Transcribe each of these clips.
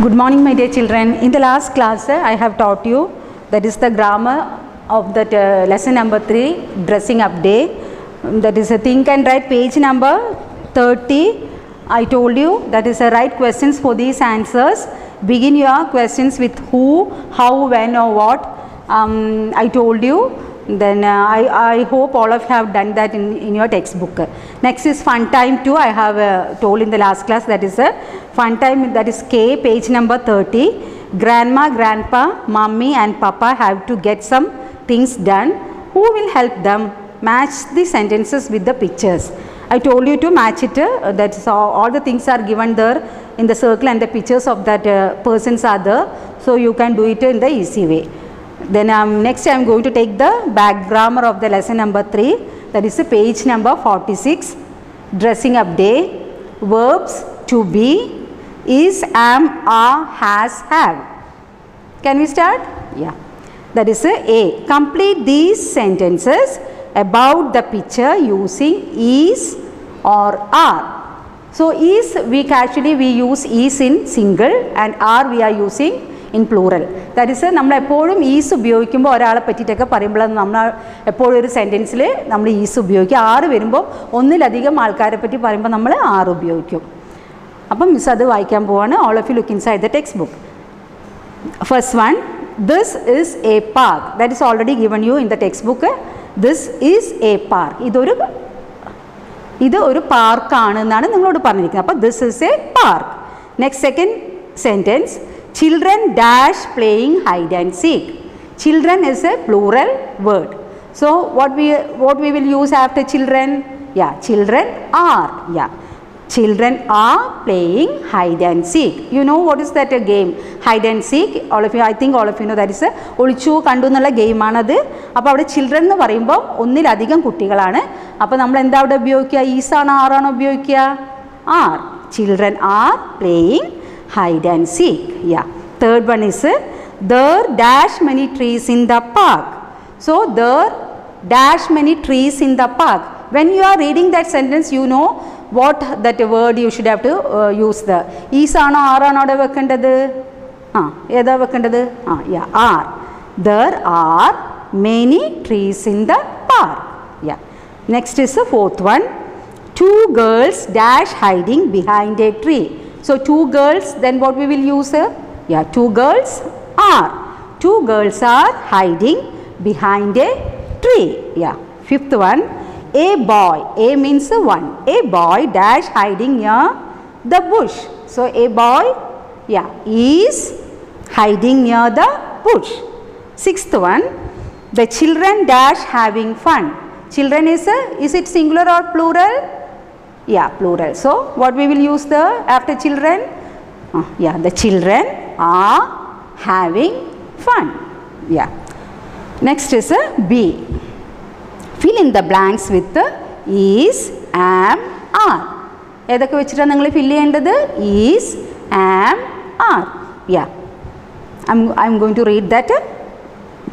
Good morning, my dear children. In the last class, I have taught you that is the grammar of that lesson number 3, dressing up day. That is a think and write page number 30. I told you that is a write questions for these answers. Begin your questions with who, how, when or what. I told you. Then I hope all of you have done that in your textbook. Next is fun time 2. I have told in the last class that is a fun time, that is K, page number 30. Grandma, grandpa, mummy and papa have to get some things done. Who will help them? Match the sentences with the pictures. I told you to match it. That is all the things are given there in the circle and the pictures of that persons are there. So you can do it in the easy way. Then next I am going to take the back grammar of the lesson number 3, that is page number 46, dressing up day. Verbs to be, is, am, are, has, have. Can we start? Yeah. That is A. Complete these sentences about the picture using is or are. So is, we use is in single and are we are using in plural. That is, നമ്മൾ എപ്പോഴും is ഉപയോഗിക്കുമ്പോൾ ഒരാളെ പറ്റിയിട്ടൊക്കെ പറയുമ്പോൾ നമ്മൾ എപ്പോഴും ഒരു സെൻറ്റൻസിൽ നമ്മൾ is ഉപയോഗിക്കും. ആറ് വരുമ്പോൾ ഒന്നിലധികം ആൾക്കാരെ പറ്റി പറയുമ്പോൾ നമ്മൾ ആറ് ഉപയോഗിക്കും. അപ്പം മിസ് അത് വായിക്കാൻ പോവാണ്. All of you look inside the text book. First one, this is A park. That is already given you in the text book. This is A park. ഇത് ഒരു പാർക്കാണ് എന്നാണ് നിങ്ങളോട് പറഞ്ഞിരിക്കുന്നത്. അപ്പോൾ this is A park. Next second sentence, children dash playing hide and seek. Children is a plural word. So what we will use after children? Yeah, children are. Yeah, children are playing hide and seek. You know what is that a game? Hide and seek. All of you, I think all of you know that is a ഒളിച്ചു കണ്ടു എന്നുള്ള ഗെയിമാണത്. അപ്പോൾ അവിടെ children എന്ന് പറയുമ്പോൾ ഒന്നിലധികം കുട്ടികളാണ്. അപ്പോൾ നമ്മൾ എന്താ അവിടെ ഉപയോഗിക്കുക? ഈസാണോ ആറാണോ ഉപയോഗിക്കുക? Are. Children are playing hide and seek. Yeah. Third one is there dash many trees in the park. So there dash many trees in the park. When you are reading that sentence, you know what that word you should have to use the. Is ano are ano ade vekkandadu? Eda vekkandadu? Yeah, are. There are many trees in the park. Yeah. Next is the fourth one. Two girls dash hiding behind a tree. So two girls, then what we will use? Yeah, two girls are. Two girls are hiding behind a tree. Yeah. Fifth one, a boy. A means one. A boy dash hiding near the bush. So a boy, yeah, is hiding near the bush. Sixth one, the children dash having fun. Children is it singular or plural? Yeah, plural. So what we will use the after children? Yeah, the children are having fun. Yeah. Next is B. Fill in the blanks with the is, am, are. ഏതൊക്കെ വെച്ചിട്ടാണ് നിങ്ങൾ fill ചെയ്യേണ്ടത്? Is, am, are. Yeah. I'm going to read that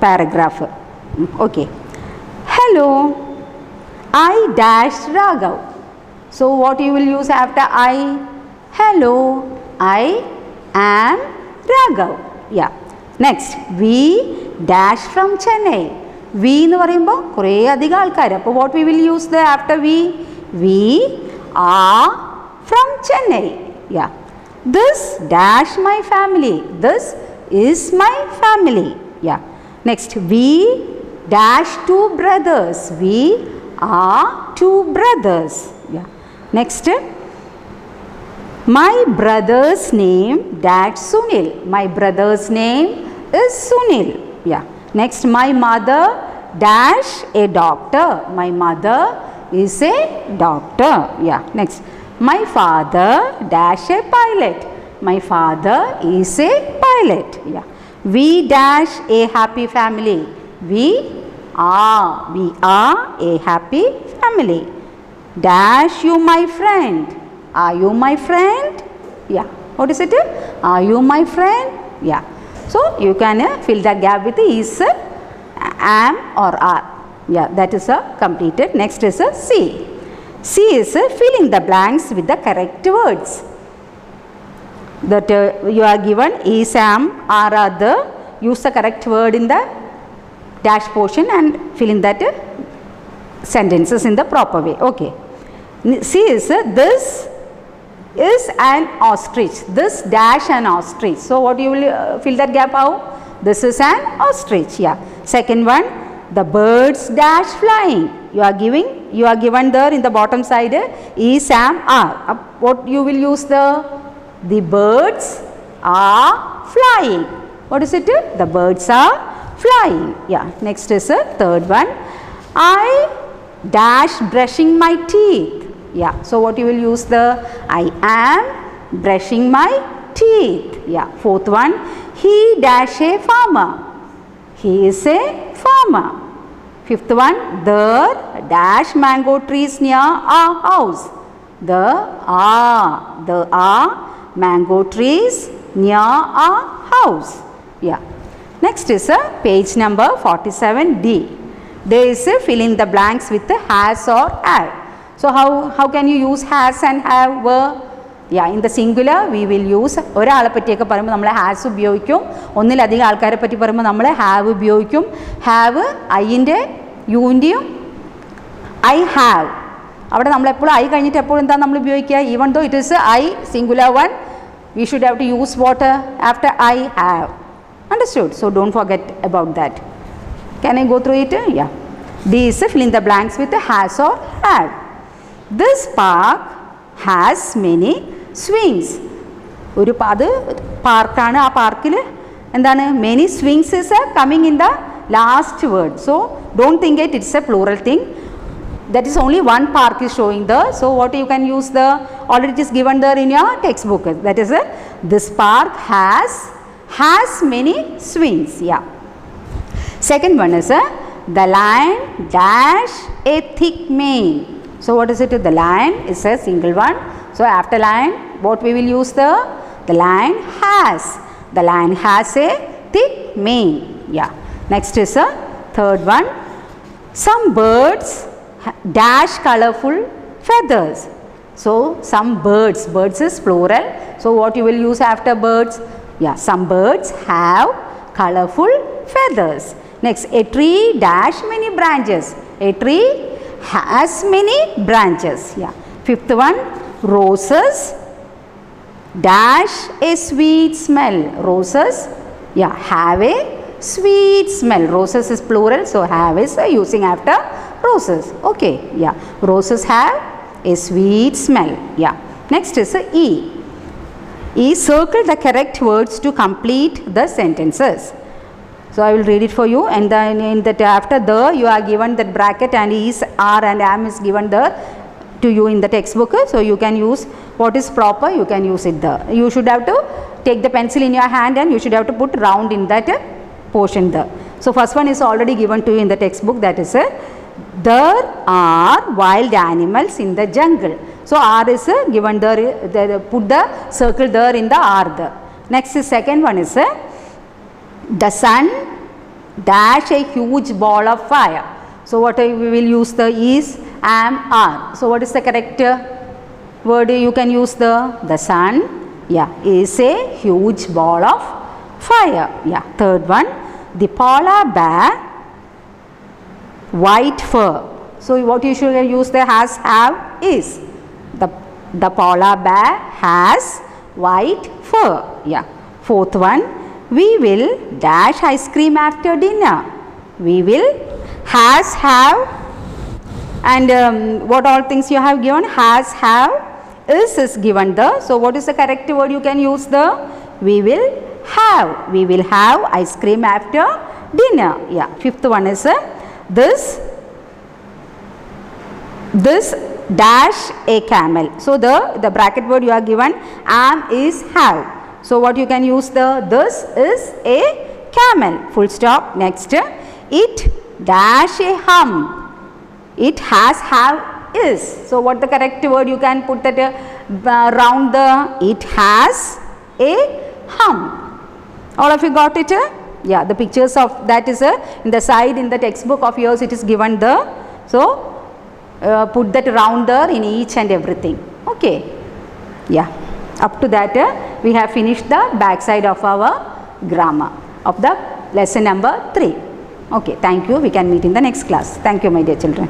paragraph. Okay. Hello. I dashed Raghav. So what you will use after I? Hello, I am Raghav. Yeah. Next, we dash from Chennai. We എന്ന് പറയുമ്പോൾ കുറേ അധികം ആൾക്കാർ. അപ്പോൾ what we will use the after we? We are from Chennai. Yeah. This dash my family. This is my family. Yeah. Next, we dash two brothers. We are two brothers. Yeah. Next, my brother's name dash Sunil. My brother's name is Sunil. Yeah. Next, my mother dash a doctor. My mother is a doctor. Yeah. Next, my father dash a pilot. My father is a pilot. Yeah. We dash a happy family. We are a happy family. Dash you my friend. Are you my friend? Yeah. What is it? Are you my friend? Yeah. So you can fill the gap with is, am or are. Yeah, that is completed. Next is C. C is filling the blanks with the correct words. that you are given is, am, are, the. Use the correct word in the dash portion and fill in that sentences in the proper way. Okay. C is this is an ostrich. This dash an ostrich. So what you will fill that gap how? This is an ostrich. Yeah. Second one, the birds dash flying. You are given there in the bottom side is, am, are. What you will use the birds are flying. What is it? The birds are flying. Yeah. Next is the third one. I dash brushing my teeth. Yeah. So what you will use the I am brushing my teeth. Yeah. Fourth one. He dash a farmer. He is a farmer. Fifth one. There dash mango trees near our house. There are mango trees near our house. Yeah. Next is page number 47D. There is fill in the blanks with has or have. So how can you use has and have? Yeah, in the singular we will use ഒരാളെ പറ്റിയൊക്കെ പറയുമ്പോൾ നമ്മൾ has ഉപയോഗിക്കും. ഒന്നിലധികം ആൾക്കാരെ പറ്റി പറയുമ്പോൾ നമ്മൾ ഹാവ് ഉപയോഗിക്കും. ഹാവ് ഐൻ്റെ യുവിൻ്റെയും ഐ ഹാവ്. അവിടെ നമ്മളെപ്പോഴും ഐ കഴിഞ്ഞിട്ട് എപ്പോഴും എന്താ നമ്മൾ ഉപയോഗിക്കുക? Even though it is I singular one, we should have to use what after I have. Understood? So don't forget about that. Can I go through it? Yeah. D is fill in the blanks with has or have. This park has many swings. ഒരു പാർക്കാണ്. ആ പാർക്കിൽ എന്താണ്? Many swings is coming in the last word. So don't think it's a plural thing. That is only one park is showing there. So what you can use the, already it is given there in your textbook. That is this park has many swings. Yeah. Second one is the lion dash a thick mane. So what is it? The lion is a single one. So after lion, what we will use the lion has. The lion has a thick mane. Yeah. Next is third one. Some birds dash colorful feathers. So some birds is plural. So what you will use after birds? Yeah, some birds have colorful feathers. Next, a tree dash many branches. A tree has many branches. Yeah. Fifth one, roses dash a sweet smell. Roses, yeah, have a sweet smell. Roses is plural, so have is using after roses. Okay, yeah. Roses have a sweet smell. Yeah. Next is E. E, circle the correct words to complete the sentences. So I will read it for you, and then in that after the you are given that bracket and is, are and am is given there to you in the textbook. So you can use what is proper, you can use it there. You should have to take the pencil in your hand and you should have to put round in that portion there. So first one is already given to you in the textbook, that is there are wild animals in the jungle. So R is given there, put the circle there in the R there. Next is second one is the sun dash a huge ball of fire. So what we will use the is, am, are. So what is the correct word you can use the sun, yeah, is a huge ball of fire. Yeah. Third one, the polar bear white fur. So what you should use the has, have, is. The polar bear has white fur. Yeah. Fourth one, we will dash ice cream after dinner. We will has, have, and what all things you have given? Has, have, is given there. So what is the correct word you can use there? We will have. We will have ice cream after dinner. Yeah. Fifth one is this dash a camel. So the bracket word you are given, am, is, have. So what you can use this is a camel. Full stop. Next, it dash a hum. It has, have, is. So what the correct word you can put that round the, it has a hum. All of you got it? Yeah, the pictures of that is in the side in the textbook of yours, it is given there. So put that round there in each and everything. Okay. Yeah. Up to that we have finished the back side of our grammar of the lesson number 3. Okay, thank you. We can meet in the next class. Thank you, my dear children.